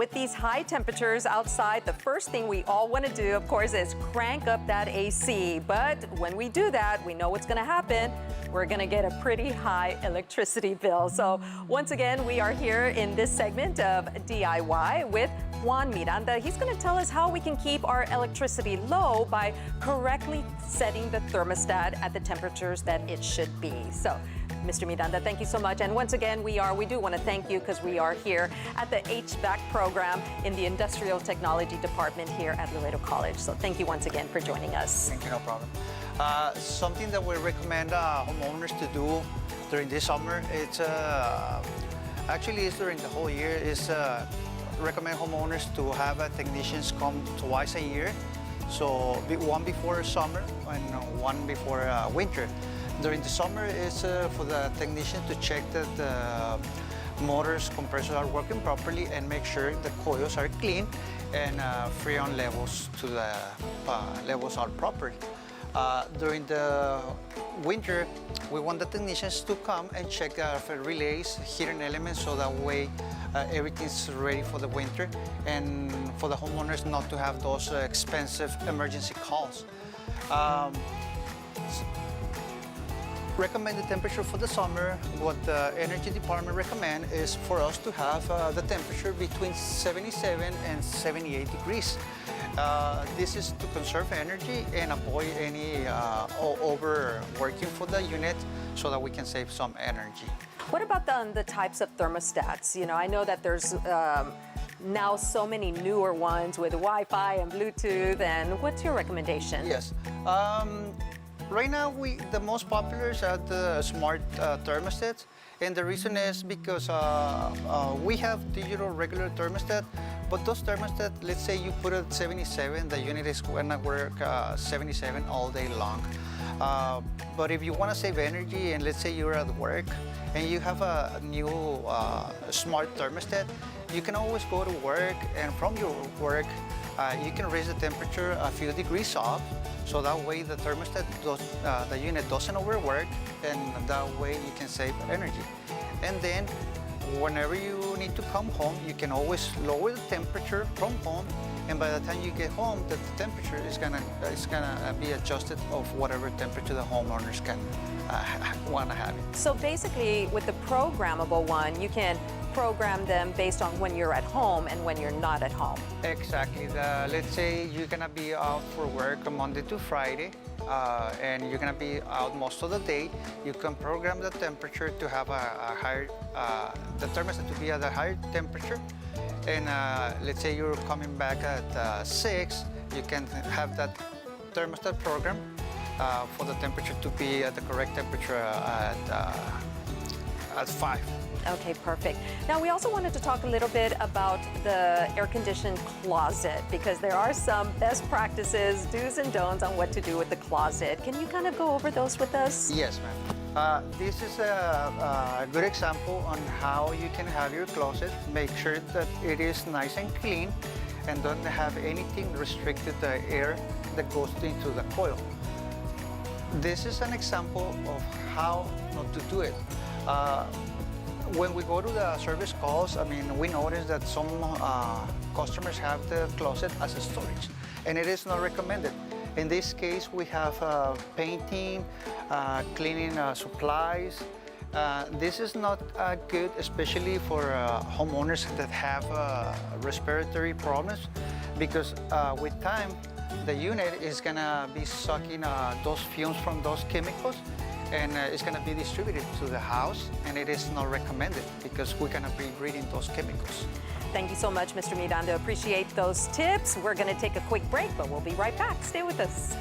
with these high temperatures outside, the first thing we all want to do, of course, is crank up that AC. But when we do that, we know what's going to happen. We're going to get a pretty high electricity bill. So once again, we are here in this segment of DIY with Juan Miranda. He's going to tell us how we can keep our electricity low by correctly setting the thermostat at the temperatures that it should be. So, Mr. Miranda, thank you so much. And once again, we do want to thank you because we are here at the HVAC program in the Industrial Technology Department here at Laredo College. So thank you once again for joining us. Thank you, no problem. Something that we recommend homeowners to do during this summer, it's during the whole year, is recommend homeowners to have technicians come twice a year. So one before summer and one before winter. During the summer is for the technician to check that the motors, compressors are working properly and make sure the coils are clean and freon levels to the levels are proper. During the winter, we want the technicians to come and check the relays, heating elements, so that way everything's ready for the winter and for the homeowners not to have those expensive emergency calls. Recommend the temperature for the summer. What the Energy Department recommend is for us to have the temperature between 77 and 78 degrees. This is to conserve energy and avoid any overworking for the unit so that we can save some energy. What about the types of thermostats? You know, I know that there's now so many newer ones with Wi-Fi and Bluetooth, and what's your recommendation? Yes. Right now, the most popular are the smart thermostats, and the reason is because we have digital regular thermostat, but those thermostats, let's say you put it at 77, the unit is gonna work 77 all day long. But if you want to save energy, and let's say you're at work and you have a new smart thermostat, you can always go to work, and from your work, you can raise the temperature a few degrees up, so that way the thermostat, the unit doesn't overwork, and that way you can save energy. And then whenever you need to come home, you can always lower the temperature from home, and by the time you get home, the temperature is gonna be adjusted of whatever temperature the homeowners can want to have it. So basically, with the programmable one, you can program them based on when you're at home and when you're not at home. Exactly. Let's say you're gonna be out for work Monday to Friday, and you're gonna be out most of the day. You can program the temperature to have a higher, the thermostat to be at a higher temperature. And let's say you're coming back at 6, you can have that thermostat program for the temperature to be at the correct temperature at 5. Okay, perfect. Now, we also wanted to talk a little bit about the air-conditioned closet, because there are some best practices, do's and don'ts on what to do with the closet. Can you kind of go over those with us? Yes, ma'am. This is a good example on how you can have your closet. Make sure that it is nice and clean and don't have anything restricted the air that goes into the coil. This is an example of how not to do it. When we go to the service calls, I mean, we notice that some customers have the closet as a storage, and it is not recommended. In this case, we have painting, cleaning supplies. This is not good, especially for homeowners that have respiratory problems, because with time, the unit is gonna be sucking those fumes from those chemicals, and it's going to be distributed to the house, and it is not recommended because we're going to be breathing those chemicals. Thank you so much, Mr. Miranda. Appreciate those tips. We're going to take a quick break, but we'll be right back. Stay with us.